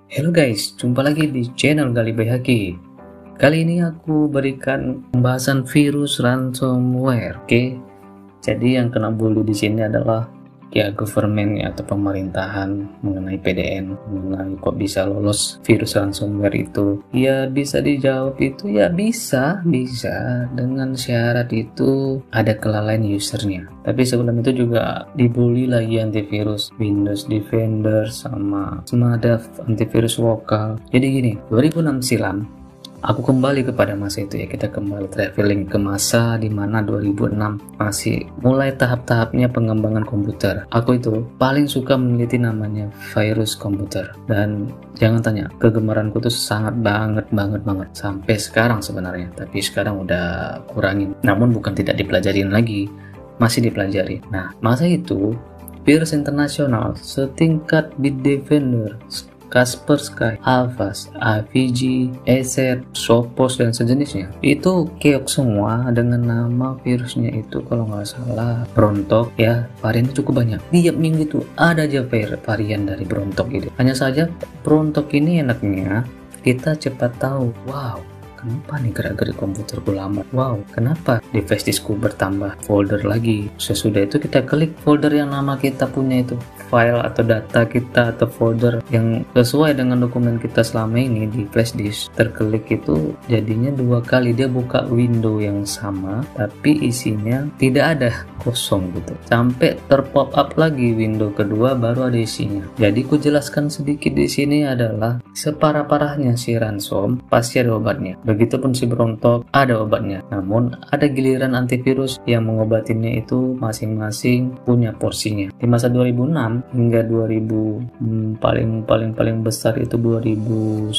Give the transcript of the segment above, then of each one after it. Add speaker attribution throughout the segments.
Speaker 1: Halo guys, jumpa lagi di channel Gali Bayhaki. Kali ini aku berikan pembahasan virus ransomware. Oke, jadi yang kena bully di sini adalah ya government atau pemerintahan mengenai PDN, mengenai kok bisa lolos virus ransomware itu. Ya bisa dijawab itu ya bisa dengan syarat itu ada kelalaian usernya. Tapi sebelum itu juga dibully lagi antivirus Windows Defender sama Smadaf antivirus lokal. Jadi gini, 2006 silam aku kembali kepada masa itu ya, kita kembali traveling ke masa dimana 2006 masih mulai tahap-tahapnya pengembangan komputer. Aku itu paling suka meneliti namanya virus komputer, dan jangan tanya, kegemaranku tuh sangat banget sampai sekarang sebenarnya, tapi sekarang udah kurangin, namun bukan tidak dipelajarin lagi, masih dipelajari. Nah, masa itu virus internasional setingkat Bitdefender, Kaspersky, Avast, AVG, ESET, Sophos, dan sejenisnya itu keok semua dengan nama virusnya itu kalau nggak salah Brontok ya. Variannya cukup banyak, tiap minggu itu ada aja varian dari Brontok itu. Hanya saja Brontok ini enaknya kita cepat tahu, wow, kenapa nih gerak-gerik komputerku lama? Wow, kenapa device diskku bertambah folder lagi? Sesudah itu kita klik folder yang nama kita punya itu, file atau data kita atau folder yang sesuai dengan dokumen kita selama ini di flash disk. Terklik itu jadinya dua kali dia buka window yang sama tapi isinya tidak ada, kosong gitu, sampai terpop up lagi window kedua baru ada isinya. Jadi ku jelaskan sedikit di sini adalah separah-parahnya si ransom pasti ada obatnya. Begitupun si Brontok ada obatnya, namun ada giliran antivirus yang mengobatinya itu masing-masing punya porsinya. Di masa 2006 hingga 2000 paling besar itu 2010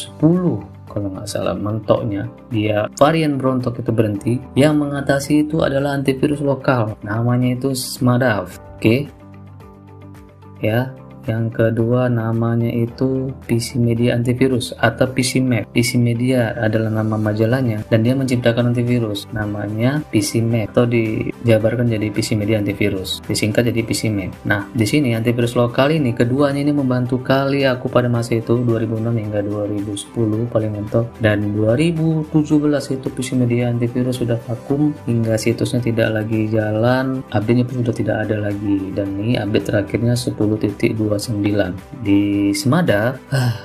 Speaker 1: kalau nggak salah mentoknya, dia varian Brontok itu berhenti. Yang mengatasi itu adalah antivirus lokal, namanya itu Smadaf. Oke ya. Yang kedua namanya itu PC Media Antivirus atau PC Map. PC Media adalah nama majalahnya dan dia menciptakan antivirus namanya PC Map, atau dijabarkan jadi PC Media Antivirus, disingkat jadi PC Map. Nah, di sini antivirus lokal ini keduanya ini membantu kali aku pada masa itu 2006 hingga 2010 paling mentok, dan 2017 itu PC Media Antivirus sudah vakum hingga situsnya tidak lagi jalan, update-nya pun sudah tidak ada lagi, dan ini update terakhirnya 10.29. Di Smadaf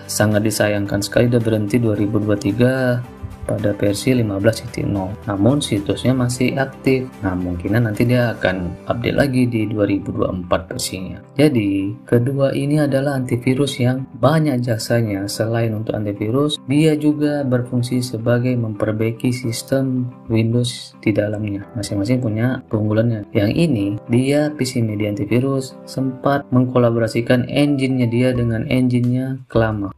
Speaker 1: sangat disayangkan sekali dia berhenti 2023 pada versi 15.0, namun situsnya masih aktif. Nah, mungkin nanti dia akan update lagi di 2024 versinya. Jadi kedua ini adalah antivirus yang banyak jasanya. Selain untuk antivirus, dia juga berfungsi sebagai memperbaiki sistem Windows di dalamnya. Masing-masing punya keunggulannya. Yang ini dia PC Media Antivirus sempat mengkolaborasikan engine-nya dia dengan engine-nya Clam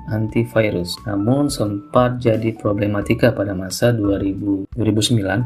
Speaker 1: antivirus, namun sempat jadi problematika pada masa 2009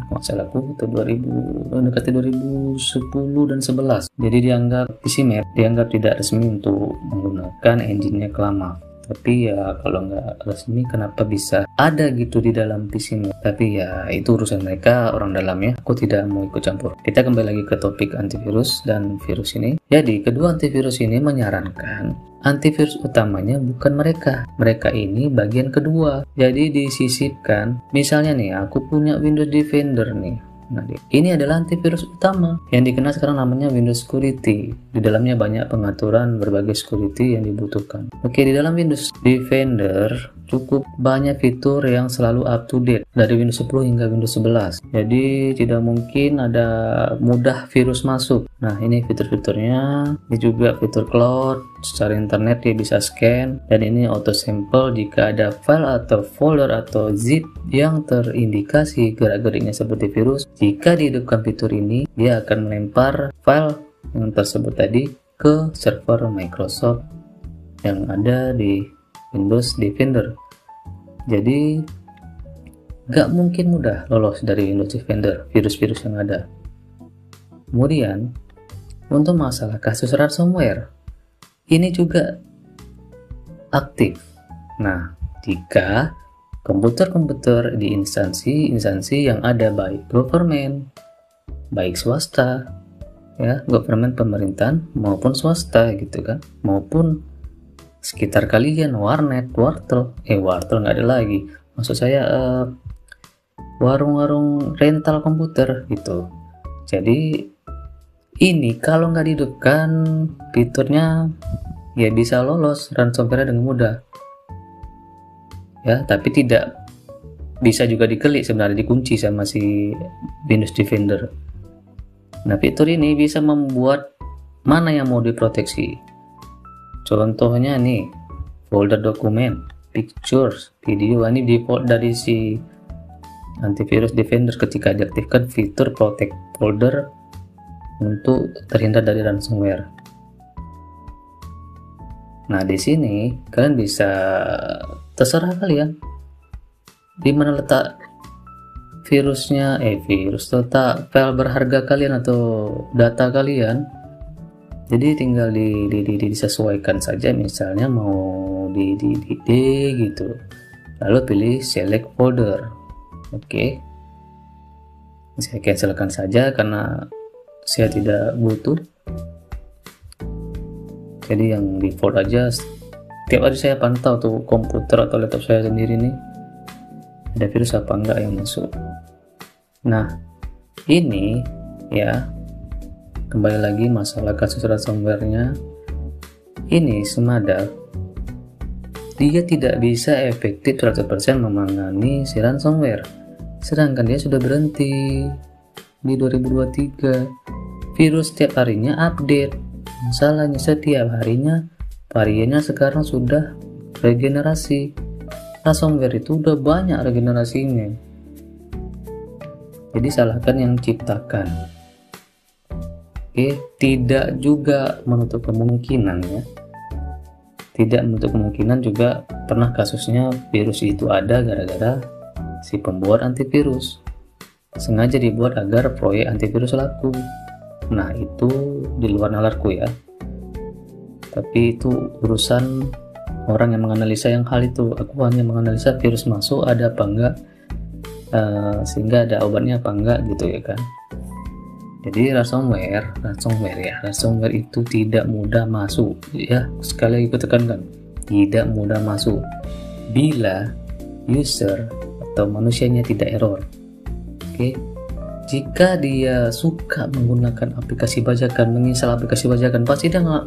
Speaker 1: masalahku atau 2000 mendekati 2010 dan 11. Jadi dianggap PC Map dianggap tidak resmi untuk menggunakan engine-nya Clam. Tapi ya kalau nggak resmi kenapa bisa ada gitu di dalam PC Map? Tapi ya itu urusan mereka, orang dalam ya, aku tidak mau ikut campur. Kita kembali lagi ke topik antivirus dan virus ini. Jadi kedua antivirus ini menyarankan antivirus utamanya bukan mereka ini bagian kedua. Jadi disisipkan, misalnya nih aku punya Windows Defender nih. Nah, ini adalah antivirus utama yang dikenal sekarang namanya Windows Security. Di dalamnya banyak pengaturan berbagai security yang dibutuhkan. Oke, di dalam Windows Defender cukup banyak fitur yang selalu up to date dari Windows 10 hingga Windows 11. Jadi tidak mungkin ada mudah virus masuk. Nah, ini fitur-fiturnya. Ini juga fitur cloud, secara internet dia bisa scan, dan ini auto sample jika ada file atau folder atau zip yang terindikasi gerak-geriknya seperti virus. Jika dihidupkan fitur ini, dia akan melempar file yang tersebut tadi ke server Microsoft yang ada di Windows Defender. Jadi gak mungkin mudah lolos dari Windows Defender virus-virus yang ada. Kemudian untuk masalah kasus ransomware ini juga aktif. Nah, jika komputer-komputer di instansi yang ada baik government, baik swasta, ya, government pemerintahan maupun swasta gitu kan, maupun sekitar kalian, warnet, wartel nggak ada lagi, maksud saya warung-warung rental komputer gitu. Jadi ini kalau nggak dihidupkan fiturnya ya bisa lolos ransomware dengan mudah ya, tapi tidak bisa juga diklik, sebenarnya dikunci sama si Windows Defender. Nah, fitur ini bisa membuat mana yang mau diproteksi. Contohnya nih, folder dokumen, pictures, video, ini default dari si antivirus Defender ketika diaktifkan fitur protect folder untuk terhindar dari ransomware. Nah, di sini kalian bisa terserah kalian di mana letak virusnya, letak file berharga kalian atau data kalian. Jadi tinggal disesuaikan saja, misalnya mau di D gitu, lalu pilih select folder. Oke, saya cancelkan saja karena saya tidak butuh. Jadi yang default aja. Tiap hari saya pantau tuh komputer atau laptop saya sendiri nih, ada virus apa enggak yang masuk. Nah, ini ya, kembali lagi masalah kasus ransomware-nya. Ini Sumadav, dia tidak bisa efektif 100% menangani si ransomware, sedangkan dia sudah berhenti di 2023. Virus setiap harinya update, masalahnya setiap harinya variannya sekarang sudah regenerasi. Ransomware itu udah banyak regenerasinya, jadi salahkan yang ciptakan. Oke, tidak juga menutup kemungkinan ya, tidak menutup kemungkinan juga pernah kasusnya virus itu ada gara-gara si pembuat antivirus sengaja dibuat agar proyek antivirus laku. Nah, itu di luar nalarku ya, tapi itu urusan orang yang menganalisa yang hal itu. Aku hanya menganalisa virus masuk ada apa enggak, sehingga ada obatnya apa enggak gitu ya kan. Jadi ransomware itu tidak mudah masuk ya, sekali lagi aku tekankan, tidak mudah masuk bila user atau manusianya tidak error. Oke, jika dia suka menggunakan aplikasi bajakan, menginstal aplikasi bajakan, pasti dia nggak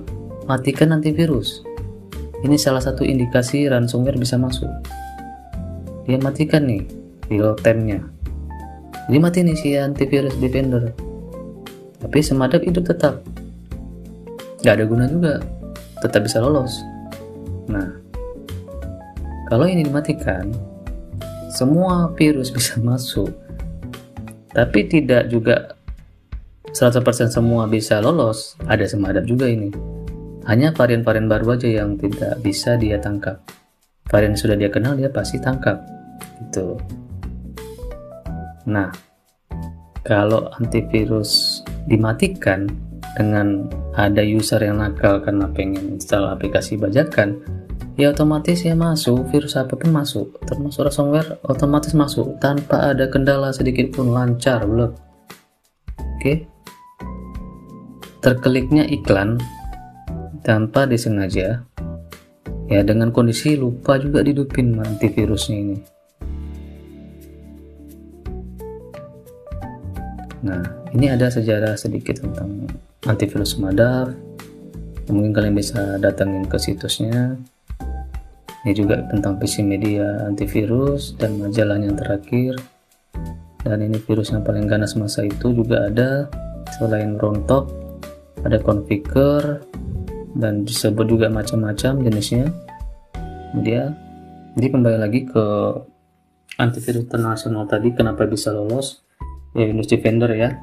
Speaker 1: matikan antivirus. Ini salah satu indikasi ransomware bisa masuk. Dia matikan nih real time-nya, jadi mati nih si antivirus Defender, tapi Sumadav hidup tetap, nggak ada guna juga, tetap bisa lolos. Nah, kalau ini dimatikan, semua virus bisa masuk, tapi tidak juga 100% semua bisa lolos. Ada Sumadav juga ini, hanya varian-varian baru aja yang tidak bisa dia tangkap. Varian yang sudah dia kenal dia pasti tangkap gitu. Nah, kalau antivirus dimatikan dengan ada user yang nakal karena pengen install aplikasi bajakan, ya otomatis ya masuk, virus apapun masuk, termasuk ransomware otomatis masuk tanpa ada kendala sedikit pun, lancar belum. Oke, terkliknya iklan tanpa disengaja ya, dengan kondisi lupa juga dihidupin antivirusnya ini. Nah, ini ada sejarah sedikit tentang antivirus Sumadav, mungkin kalian bisa datangin ke situsnya. Ini juga tentang PC Media antivirus dan majalahnya yang terakhir. Dan ini virus yang paling ganas masa itu juga ada, selain Rontok ada Configure, dan disebut juga macam-macam jenisnya. Jadi kembali lagi ke antivirus internasional tadi, kenapa bisa lolos ya, Windows Defender ya.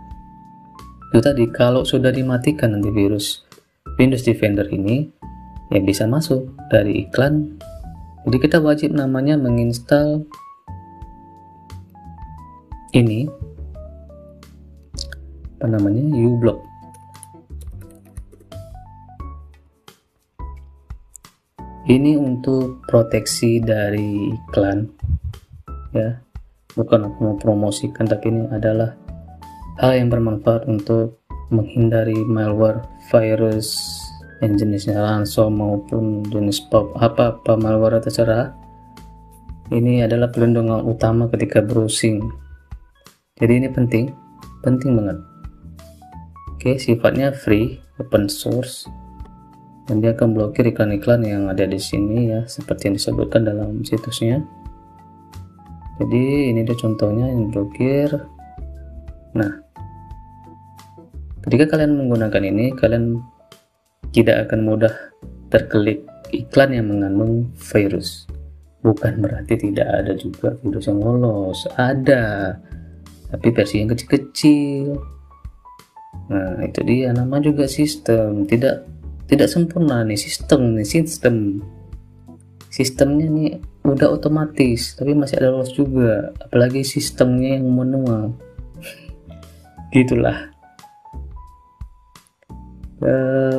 Speaker 1: Itu tadi, kalau sudah dimatikan antivirus Windows Defender ini ya bisa masuk dari iklan. Jadi kita wajib namanya menginstal ini, apa namanya, uBlock. Ini untuk proteksi dari iklan ya, bukan aku mau promosikan, tapi ini adalah hal yang bermanfaat untuk menghindari malware, virus, yang jenisnya ransom maupun jenis apa malware terserah. Ini adalah pelindungan utama ketika browsing. Jadi ini penting banget. Oke, sifatnya free, open source, dan dia akan blokir iklan-iklan yang ada di sini ya, seperti yang disebutkan dalam situsnya. Jadi ini dia contohnya yang blokir. Nah, ketika kalian menggunakan ini, kalian tidak akan mudah terklik iklan yang mengandung virus. Bukan berarti tidak ada juga virus yang lolos, ada, tapi versi yang kecil-kecil. Nah, itu dia, nama juga sistem, tidak sempurna nih sistemnya nih udah otomatis, tapi masih ada lolos juga, apalagi sistemnya yang manual. Gitulah.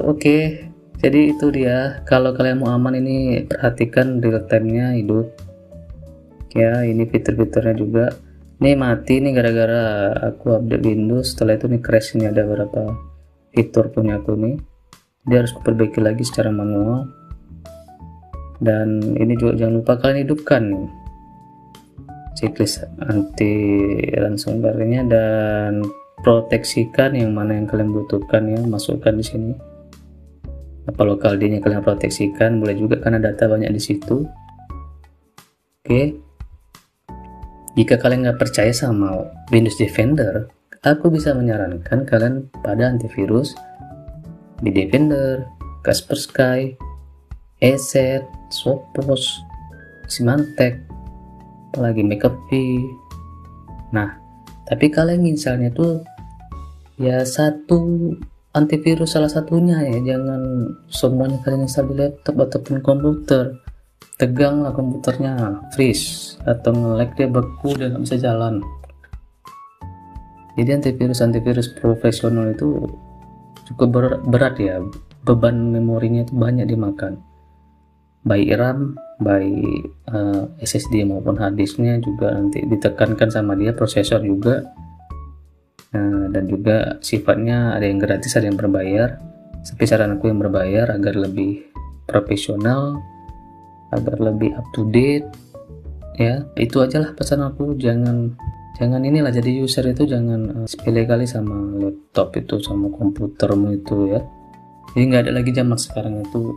Speaker 1: Oke. Jadi itu dia, kalau kalian mau aman ini perhatikan real time-nya hidup ya. Ini fitur-fiturnya juga. Ini mati nih gara-gara aku update Windows, setelah itu nih crash. Ini ada beberapa fitur punya aku nih, dia harus perbaiki lagi secara manual. Dan ini juga jangan lupa kalian hidupkan nih checklist anti ransomware-nya, dan proteksikan yang mana yang kalian butuhkan ya, masukkan di sini. Apa lokal D-nya kalian proteksikan, boleh juga karena data banyak di situ. Oke. Jika kalian nggak percaya sama Windows Defender, aku bisa menyarankan kalian pada antivirus Bitdefender, Kaspersky, ESET, Sophos, Symantec, apalagi McAfee. Nah, tapi kalian misalnya tuh ya satu antivirus salah satunya ya, jangan semuanya kalian install di laptop ataupun komputer. Tegang lah komputernya, freeze atau nge-lag, dia beku, dia nggak bisa jalan. Jadi antivirus profesional itu cukup berat ya, beban memorinya itu banyak dimakan, baik RAM, baik SSD maupun hard disknya juga nanti ditekankan sama dia, prosesor juga. Dan juga sifatnya ada yang gratis, ada yang berbayar. Tapi saran aku yang berbayar agar lebih profesional, agar lebih up to date ya. Itu aja lah pesan aku, jangan inilah, jadi user itu jangan sepele kali sama laptop itu, sama komputermu itu ya. Jadi nggak ada lagi zaman sekarang itu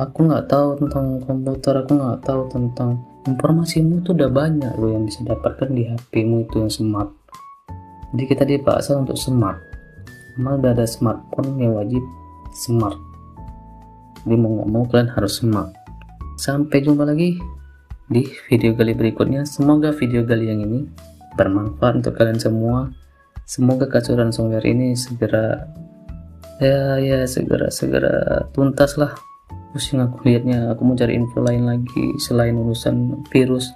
Speaker 1: aku nggak tahu tentang komputer, aku nggak tahu tentang, informasimu itu udah banyak loh yang bisa dapatkan di HP-mu itu yang smart. Jadi kita dipaksa untuk smart, memang udah ada smartphone yang wajib smart, jadi mau nggak mau kalian harus smart. Sampai jumpa lagi di video Gali berikutnya. Semoga video Gali yang ini bermanfaat untuk kalian semua. Semoga kasus ransomware ini segera segera tuntas lah. Pusing aku lihatnya, aku mau cari info lain lagi selain urusan virus.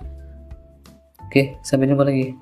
Speaker 1: Oke, sampai jumpa lagi.